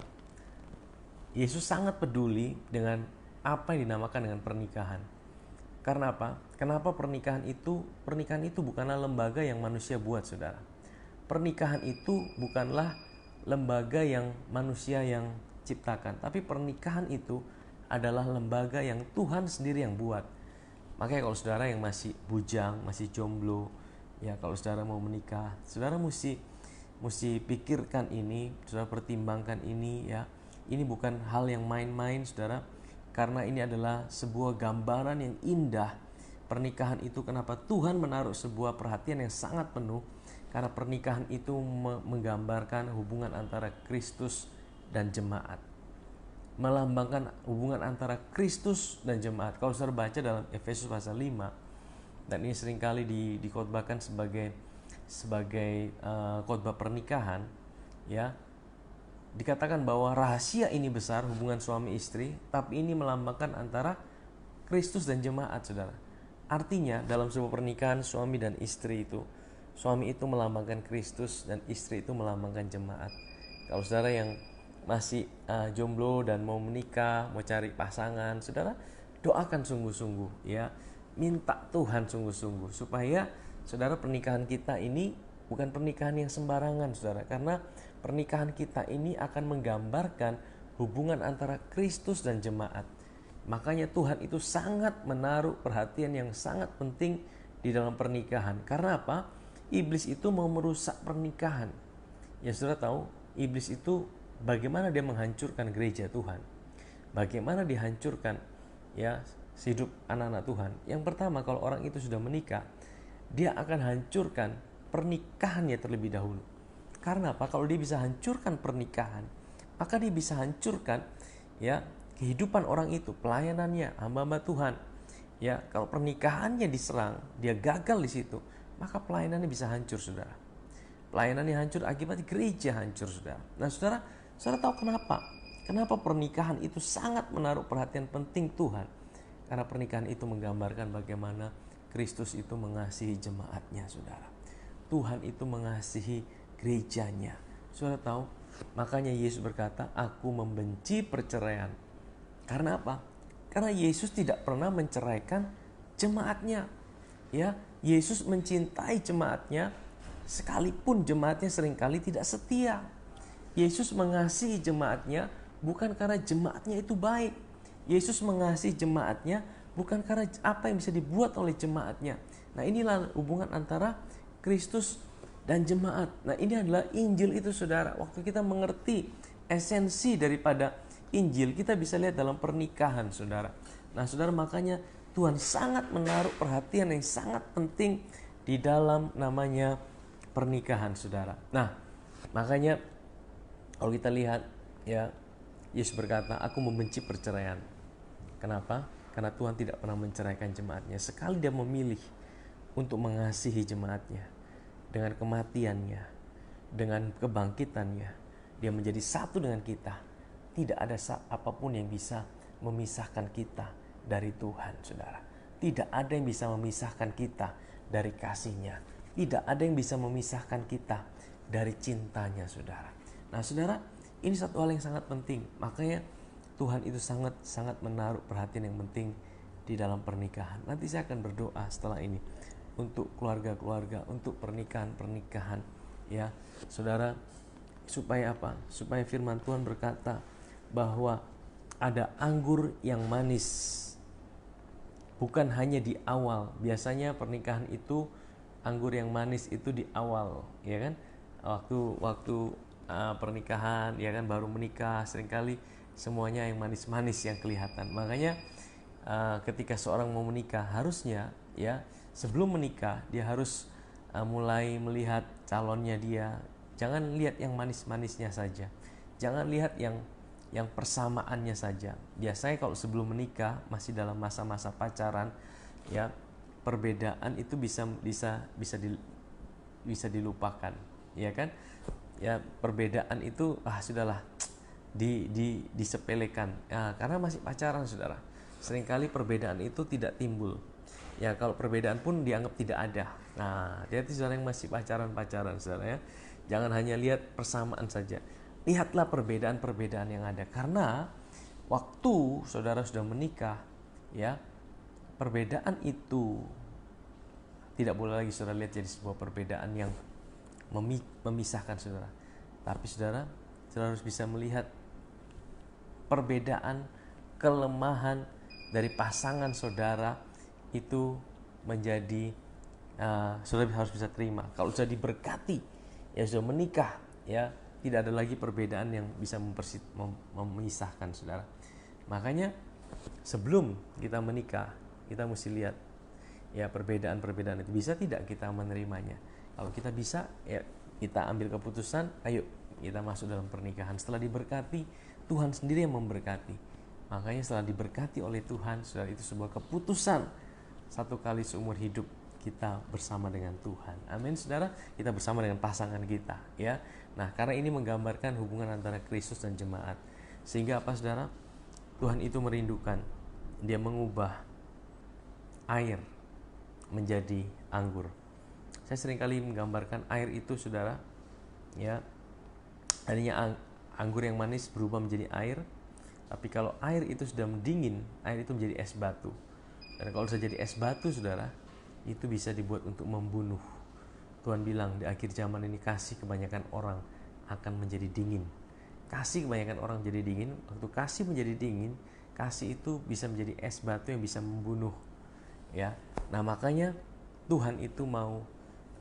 Yesus sangat peduli dengan apa yang dinamakan dengan pernikahan. Karena apa? Kenapa pernikahan itu? Pernikahan itu bukanlah lembaga yang manusia buat, saudara. Pernikahan itu bukanlah lembaga yang manusia yang ciptakan, tapi pernikahan itu adalah lembaga yang Tuhan sendiri yang buat. Makanya kalau saudara yang masih bujang, masih jomblo, ya kalau saudara mau menikah, saudara mesti pikirkan ini, saudara pertimbangkan ini, ya. Ini bukan hal yang main-main, saudara, karena ini adalah sebuah gambaran yang indah. Pernikahan itu kenapa Tuhan menaruh sebuah perhatian yang sangat penuh, karena pernikahan itu menggambarkan hubungan antara Kristus dan jemaat, melambangkan hubungan antara Kristus dan jemaat. Kalau saudara baca dalam Efesus pasal 5, dan ini seringkali dikhotbahkan sebagai khotbah pernikahan, ya, dikatakan bahwa rahasia ini besar, hubungan suami istri, tapi ini melambangkan antara Kristus dan jemaat, saudara. Artinya dalam sebuah pernikahan suami dan istri itu, suami itu melambangkan Kristus dan istri itu melambangkan jemaat. Kalau saudara yang masih jomblo dan mau menikah, mau cari pasangan, saudara doakan sungguh-sungguh, ya, minta Tuhan sungguh-sungguh supaya saudara pernikahan kita ini bukan pernikahan yang sembarangan, saudara, karena pernikahan kita ini akan menggambarkan hubungan antara Kristus dan jemaat. Makanya Tuhan itu sangat menaruh perhatian yang sangat penting di dalam pernikahan. Karena apa? Iblis itu mau merusak pernikahan. Ya, saudara tahu, iblis itu bagaimana dia menghancurkan gereja Tuhan, bagaimana dihancurkan, ya, hidup anak-anak Tuhan. Yang pertama, kalau orang itu sudah menikah, dia akan hancurkan pernikahannya terlebih dahulu. Karena apa? Kalau dia bisa hancurkan pernikahan, maka dia bisa hancurkan, ya, kehidupan orang itu, pelayanannya, hamba-hamba Tuhan. Ya, kalau pernikahannya diserang, dia gagal di situ, maka pelayanannya bisa hancur, saudara. Pelayanannya hancur akibat gereja hancur, saudara. Nah, saudara tahu kenapa? Kenapa pernikahan itu sangat menaruh perhatian penting Tuhan? Karena pernikahan itu menggambarkan bagaimana Kristus itu mengasihi jemaatnya, saudara. Tuhan itu mengasihi gerejanya. Saudara tahu, makanya Yesus berkata, aku membenci perceraian. Karena apa? Karena Yesus tidak pernah menceraikan jemaatnya. Ya, Yesus mencintai jemaatnya sekalipun jemaatnya seringkali tidak setia. Yesus mengasihi jemaatnya bukan karena jemaatnya itu baik. Yesus mengasihi jemaatnya bukan karena apa yang bisa dibuat oleh jemaatnya. Nah, inilah hubungan antara Kristus dan jemaat. Nah, ini adalah Injil itu, saudara. Waktu kita mengerti esensi daripada Injil, kita bisa lihat dalam pernikahan, saudara. Nah, saudara, makanya Tuhan sangat menaruh perhatian yang sangat penting di dalam namanya pernikahan, saudara. Nah, makanya kalau kita lihat, ya, Yesus berkata, aku membenci perceraian. Kenapa? Karena Tuhan tidak pernah menceraikan jemaatnya. Sekali dia memilih untuk mengasihi jemaatnya, dengan kematiannya, dengan kebangkitannya, dia menjadi satu dengan kita. Tidak ada apapun yang bisa memisahkan kita dari Tuhan, saudara. Tidak ada yang bisa memisahkan kita dari kasih-Nya. Tidak ada yang bisa memisahkan kita dari cintanya, saudara. Nah, saudara, ini satu hal yang sangat penting. Makanya Tuhan itu sangat menaruh perhatian yang penting di dalam pernikahan. Nanti saya akan berdoa setelah ini untuk keluarga-keluarga, untuk pernikahan-pernikahan, ya, saudara, supaya apa? Supaya firman Tuhan berkata bahwa ada anggur yang manis. Bukan hanya di awal. Biasanya pernikahan itu anggur yang manis itu di awal, ya kan? Waktu pernikahan, ya kan, baru menikah, seringkali semuanya yang manis-manis yang kelihatan. Makanya ketika seorang mau menikah, harusnya, ya, sebelum menikah dia harus mulai melihat calonnya dia. Jangan lihat yang manis-manisnya saja. Jangan lihat yang persamaannya saja. Biasanya kalau sebelum menikah, masih dalam masa-masa pacaran, ya, perbedaan itu bisa dilupakan, ya kan? Ya, perbedaan itu sudahlah, disepelekan. Ya, karena masih pacaran, saudara. Seringkali perbedaan itu tidak timbul. Ya, kalau perbedaan pun dianggap tidak ada. Nah, hati-hati saudara yang masih pacaran, saudara, ya. Jangan hanya lihat persamaan saja. Lihatlah perbedaan-perbedaan yang ada. Karena waktu saudara sudah menikah, ya, perbedaan itu tidak boleh lagi saudara lihat jadi sebuah perbedaan yang memisahkan saudara. Tapi saudara harus bisa melihat perbedaan, kelemahan dari pasangan saudara itu menjadi saudara harus bisa terima. Kalau sudah diberkati, ya, sudah menikah, ya, tidak ada lagi perbedaan yang bisa memisahkan saudara. Makanya sebelum kita menikah, kita mesti lihat, ya, perbedaan-perbedaan itu bisa tidak kita menerimanya. Kalau kita bisa, ya, kita ambil keputusan, ayo kita masuk dalam pernikahan. Setelah diberkati, Tuhan sendiri yang memberkati. Makanya setelah diberkati oleh Tuhan, saudara, itu sebuah keputusan satu kali seumur hidup kita bersama dengan Tuhan. Amin, saudara. Kita bersama dengan pasangan kita, ya. Nah, karena ini menggambarkan hubungan antara Kristus dan jemaat. Sehingga apa, saudara? Tuhan itu merindukan, dia mengubah air menjadi anggur. Saya seringkali menggambarkan air itu, saudara, ya, tadinya anggur yang manis berubah menjadi air. Tapi kalau air itu sudah mendingin, air itu menjadi es batu. Dan kalau sudah jadi es batu, saudara, itu bisa dibuat untuk membunuh. Tuhan bilang di akhir zaman ini kasih kebanyakan orang akan menjadi dingin. Kasih kebanyakan orang jadi dingin. Waktu kasih menjadi dingin, kasih itu bisa menjadi es batu yang bisa membunuh, ya. Nah, makanya Tuhan itu mau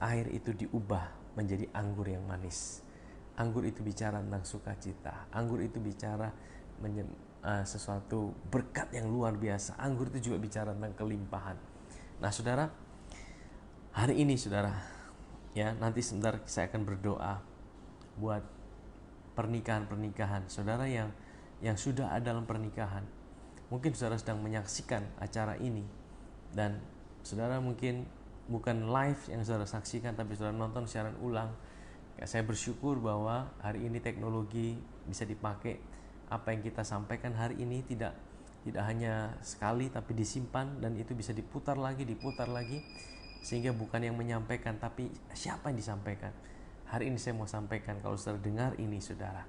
air itu diubah menjadi anggur yang manis. Anggur itu bicara tentang sukacita. Anggur itu bicara sesuatu berkat yang luar biasa. Anggur itu juga bicara tentang kelimpahan. Nah, saudara, hari ini, saudara, ya, nanti sebentar saya akan berdoa buat pernikahan-pernikahan saudara yang sudah ada dalam pernikahan. Mungkin saudara sedang menyaksikan acara ini dan saudara mungkin bukan live yang saudara saksikan, tapi saudara nonton siaran ulang. Ya, saya bersyukur bahwa hari ini teknologi bisa dipakai. Apa yang kita sampaikan hari ini tidak hanya sekali, tapi disimpan dan itu bisa diputar lagi, sehingga bukan yang menyampaikan, tapi siapa yang disampaikan. Hari ini saya mau sampaikan, kalau saudara dengar ini, saudara,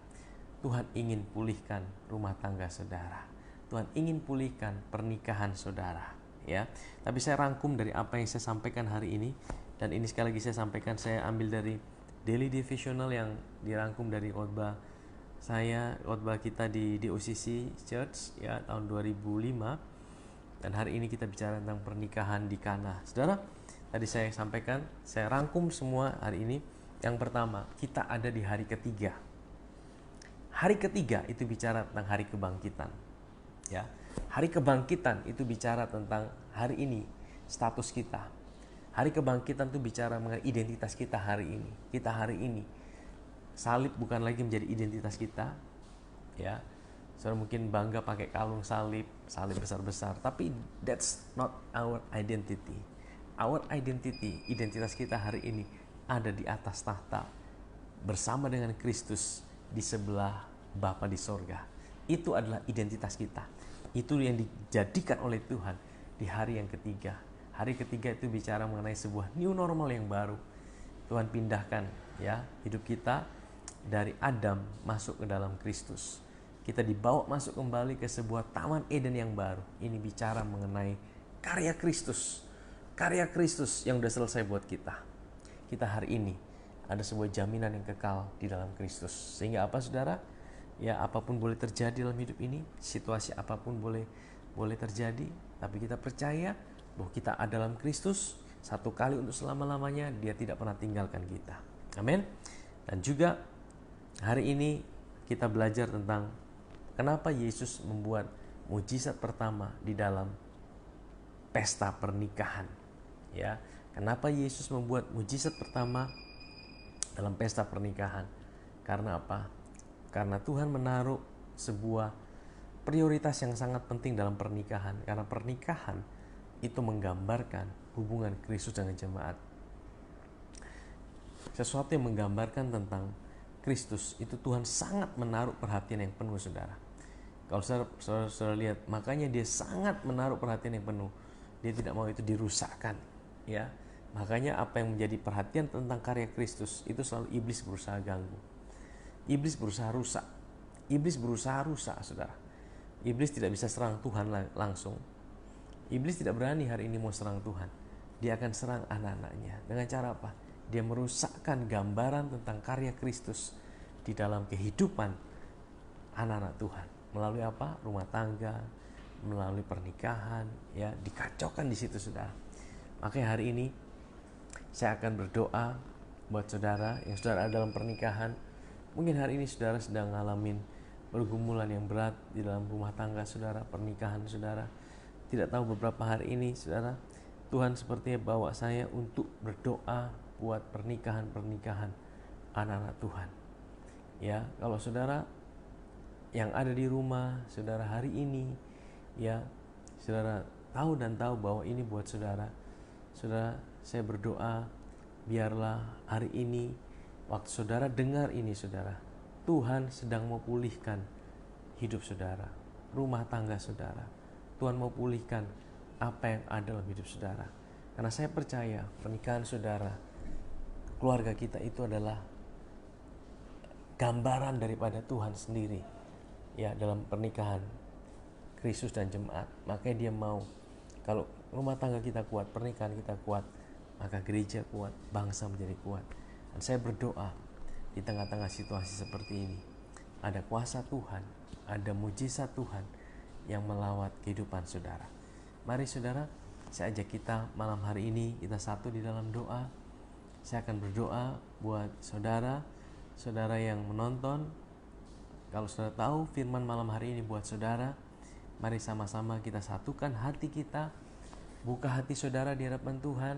Tuhan ingin pulihkan rumah tangga saudara. Tuhan ingin pulihkan pernikahan saudara. ya. Tapi saya rangkum dari apa yang saya sampaikan hari ini, dan ini sekali lagi saya sampaikan, saya ambil dari daily devotional yang dirangkum dari khotbah kita di DOCC Church ya tahun 2005. Dan hari ini kita bicara tentang pernikahan di Kana. Saudara, tadi saya sampaikan, saya rangkum semua hari ini. Yang pertama, kita ada di hari ketiga. Hari ketiga itu bicara tentang hari kebangkitan. Ya, hari kebangkitan itu bicara tentang hari ini, status kita. Hari kebangkitan itu bicara mengenai identitas kita hari ini. Kita hari ini, salib bukan lagi menjadi identitas kita. Ya, saudara mungkin bangga pakai kalung salib besar-besar, tapi that's not our identity. Our identity, identitas kita hari ini ada di atas tahta bersama dengan Kristus di sebelah Bapa di sorga. Itu adalah identitas kita. Itu yang dijadikan oleh Tuhan di hari yang ketiga. Hari ketiga itu bicara mengenai sebuah new normal yang baru. Tuhan pindahkan ya hidup kita dari Adam masuk ke dalam Kristus. Kita dibawa masuk kembali ke sebuah taman Eden yang baru. Ini bicara mengenai karya Kristus. Karya Kristus yang sudah selesai buat kita. Kita hari ini ada sebuah jaminan yang kekal di dalam Kristus. Sehingga apa saudara? Ya apapun boleh terjadi dalam hidup ini. Situasi apapun boleh terjadi. Tapi kita percaya bahwa kita ada dalam Kristus. Satu kali untuk selama-lamanya. Dia tidak pernah tinggalkan kita. Amin. Dan juga hari ini kita belajar tentang kenapa Yesus membuat mujizat pertama di dalam pesta pernikahan. Ya, kenapa Yesus membuat mujizat pertama dalam pesta pernikahan? Karena apa? Karena Tuhan menaruh sebuah prioritas yang sangat penting dalam pernikahan. Karena pernikahan itu menggambarkan hubungan Kristus dengan jemaat. Sesuatu yang menggambarkan tentang Kristus itu Tuhan sangat menaruh perhatian yang penuh saudara. Kalau saudara lihat, makanya dia sangat menaruh perhatian yang penuh. Dia tidak mau itu dirusakkan, ya. Makanya apa yang menjadi perhatian tentang karya Kristus itu selalu iblis berusaha ganggu. Iblis berusaha rusak. Iblis berusaha rusak, saudara. Iblis tidak bisa serang Tuhan langsung. Iblis tidak berani hari ini mau serang Tuhan. Dia akan serang anak-anaknya. Dengan cara apa? Dia merusakkan gambaran tentang karya Kristus di dalam kehidupan anak-anak Tuhan. Melalui apa? Rumah tangga, melalui pernikahan, ya, dikacaukan di situ saudara. Makanya hari ini saya akan berdoa buat saudara yang saudara ada dalam pernikahan. Mungkin hari ini saudara sedang ngalamin pergumulan yang berat di dalam rumah tangga saudara, pernikahan saudara. Tidak tahu beberapa hari ini saudara, Tuhan sepertinya bawa saya untuk berdoa buat pernikahan anak-anak Tuhan. Ya, kalau saudara yang ada di rumah saudara hari ini, ya, saudara tahu bahwa ini buat saudara. Saudara, saya berdoa biarlah hari ini waktu saudara dengar ini saudara, Tuhan sedang mau pulihkan hidup saudara, rumah tangga saudara. Tuhan mau pulihkan apa yang ada dalam hidup saudara. Karena saya percaya pernikahan saudara, keluarga kita itu adalah gambaran daripada Tuhan sendiri. Ya, dalam pernikahan Kristus dan jemaat. Makanya dia mau kalau rumah tangga kita kuat, pernikahan kita kuat, maka gereja kuat, bangsa menjadi kuat. Dan saya berdoa di tengah-tengah situasi seperti ini, ada kuasa Tuhan, ada mujizat Tuhan yang melawat kehidupan saudara. Mari saudara, saya ajak kita malam hari ini kita satu di dalam doa. Saya akan berdoa buat saudara yang menonton. Kalau saudara tahu firman malam hari ini buat saudara, mari sama-sama kita satukan hati kita, buka hati saudara di hadapan Tuhan.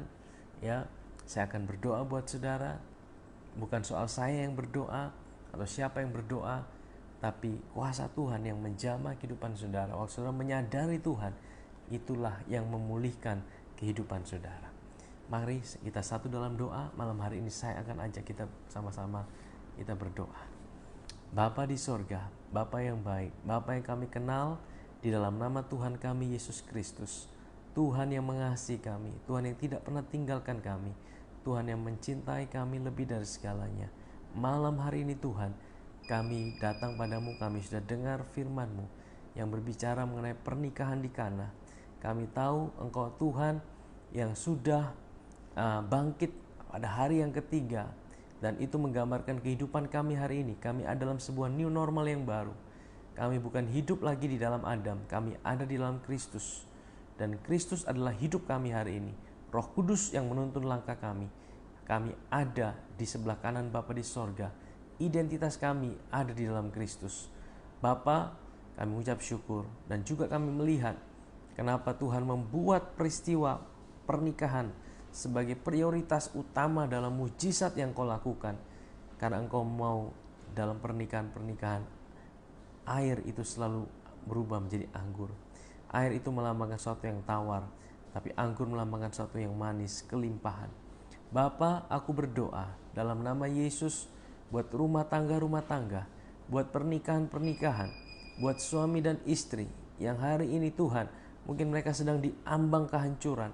Ya, saya akan berdoa buat saudara. Bukan soal saya yang berdoa atau siapa yang berdoa, tapi kuasa Tuhan yang menjamah kehidupan saudara. Waktu saudara menyadari Tuhan, itulah yang memulihkan kehidupan saudara. Mari kita satu dalam doa. Malam hari ini saya akan ajak kita sama-sama kita berdoa. Bapa di sorga, Bapa yang baik, Bapa yang kami kenal di dalam nama Tuhan kami Yesus Kristus. Tuhan yang mengasihi kami, Tuhan yang tidak pernah tinggalkan kami, Tuhan yang mencintai kami lebih dari segalanya. Malam hari ini Tuhan, kami datang padamu, kami sudah dengar firman-Mu yang berbicara mengenai pernikahan di Kana. Kami tahu Engkau Tuhan yang sudah bangkit pada hari yang ketiga, dan itu menggambarkan kehidupan kami hari ini. Kami ada dalam sebuah new normal yang baru. Kami bukan hidup lagi di dalam Adam, kami ada di dalam Kristus. Dan Kristus adalah hidup kami hari ini. Roh Kudus yang menuntun langkah kami. Kami ada di sebelah kanan Bapa di sorga. Identitas kami ada di dalam Kristus. Bapa, kami ucap syukur, dan juga kami melihat kenapa Tuhan membuat peristiwa pernikahan sebagai prioritas utama dalam mujizat yang Kau lakukan. Karena Engkau mau dalam pernikahan-pernikahan, air itu selalu berubah menjadi anggur. Air itu melambangkan sesuatu yang tawar, tapi anggur melambangkan sesuatu yang manis, kelimpahan. Bapa, aku berdoa dalam nama Yesus buat rumah tangga, buat pernikahan-pernikahan, buat suami dan istri yang hari ini Tuhan, mungkin mereka sedang diambang kehancuran,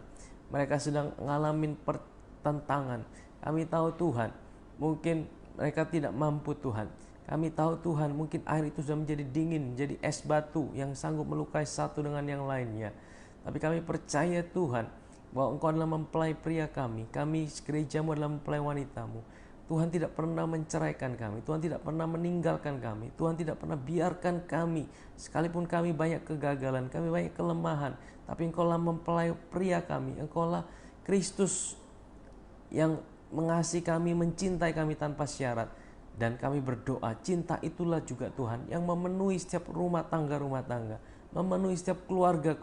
mereka sedang ngalamin pertentangan. Kami tahu Tuhan, mungkin mereka tidak mampu Tuhan. Kami tahu Tuhan, mungkin air itu sudah menjadi dingin, menjadi es batu yang sanggup melukai satu dengan yang lainnya. Tapi kami percaya Tuhan, bahwa Engkau adalah mempelai pria kami gerejamu adalah mempelai wanitamu. Tuhan tidak pernah menceraikan kami, Tuhan tidak pernah meninggalkan kami, Tuhan tidak pernah biarkan kami, sekalipun kami banyak kegagalan, kami banyak kelemahan, tapi Engkau lah mempelai pria kami, Engkau lah Kristus yang mengasihi kami, mencintai kami tanpa syarat. Dan kami berdoa, cinta itulah juga Tuhan yang memenuhi setiap rumah tangga, memenuhi setiap keluarga,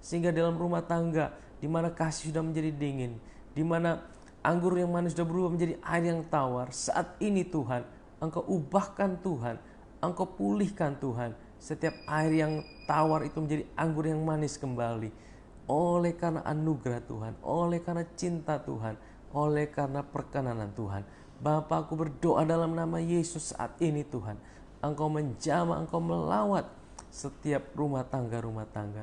sehingga dalam rumah tangga di mana kasih sudah menjadi dingin, di mana anggur yang manis sudah berubah menjadi air yang tawar, saat ini Tuhan, Engkau ubahkan Tuhan, Engkau pulihkan Tuhan, setiap air yang tawar itu menjadi anggur yang manis kembali, oleh karena anugerah Tuhan, oleh karena cinta Tuhan, oleh karena perkenanan Tuhan. Bapa, aku berdoa dalam nama Yesus saat ini Tuhan, Engkau menjamah, Engkau melawat setiap rumah tangga,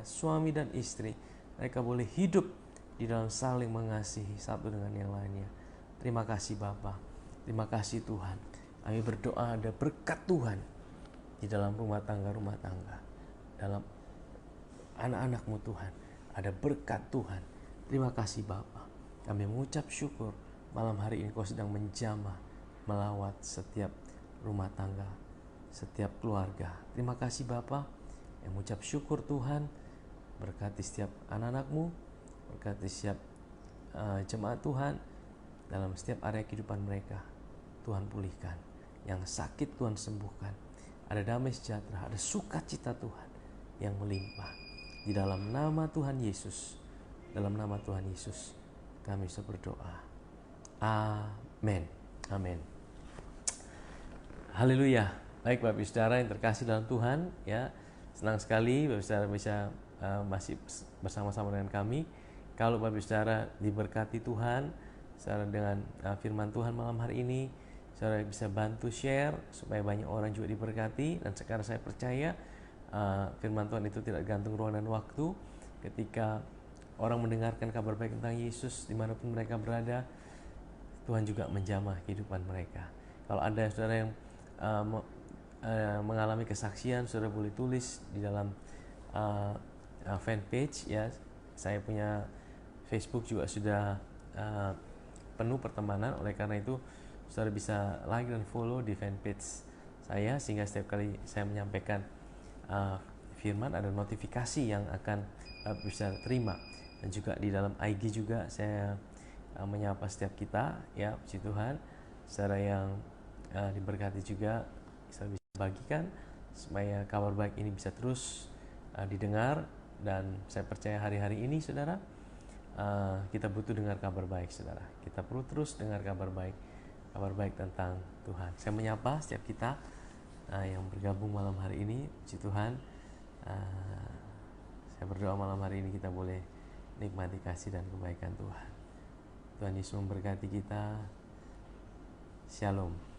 suami dan istri. Mereka boleh hidup di dalam saling mengasihi satu dengan yang lainnya. Terima kasih Bapa, terima kasih Tuhan. Kami berdoa ada berkat Tuhan di dalam rumah tangga, dalam anak-anak-Mu Tuhan, ada berkat Tuhan. Terima kasih Bapa. Kami mengucap syukur malam hari ini Kau sedang menjamah, melawat setiap rumah tangga, setiap keluarga. Terima kasih Bapa, yang mengucap syukur Tuhan. Berkati setiap anak-anak-Mu, berkati setiap jemaat Tuhan dalam setiap area kehidupan mereka. Tuhan pulihkan, yang sakit Tuhan sembuhkan. Ada damai sejahtera, ada sukacita Tuhan yang melimpah. Di dalam nama Tuhan Yesus, dalam nama Tuhan Yesus kami berdoa. Amin. Amin. Haleluya. Baik Bapak Ibu Saudara yang terkasih dalam Tuhan, ya, senang sekali Bapak Ibu Saudara bisa masih bersama-sama dengan kami. Kalau Bapak Ibu Saudara diberkati Tuhan saudara dengan firman Tuhan malam hari ini, saudara bisa bantu share supaya banyak orang juga diberkati. Dan sekarang saya percaya firman Tuhan itu tidak gantung ruang dan waktu. Ketika orang mendengarkan kabar baik tentang Yesus dimanapun mereka berada, Tuhan juga menjamah kehidupan mereka. Kalau ada saudara yang mengalami kesaksian, saudara boleh tulis di dalam fanpage, ya. Saya punya Facebook juga sudah penuh pertemanan, oleh karena itu saudara bisa like dan follow di fanpage saya, sehingga setiap kali saya menyampaikan firman ada notifikasi yang akan bisa terima. Dan juga di dalam IG juga saya menyapa setiap kita, ya, puji Tuhan. Saudara yang diberkati juga, saya bisa bagikan supaya kabar baik ini bisa terus didengar. Dan saya percaya hari-hari ini saudara, kita butuh dengar kabar baik saudara. Kita perlu terus dengar kabar baik tentang Tuhan. Saya menyapa setiap kita yang bergabung malam hari ini, puji Tuhan. Saya berdoa malam hari ini kita boleh nikmati kasih dan kebaikan Tuhan. Tuhan Yesus memberkati kita. Shalom.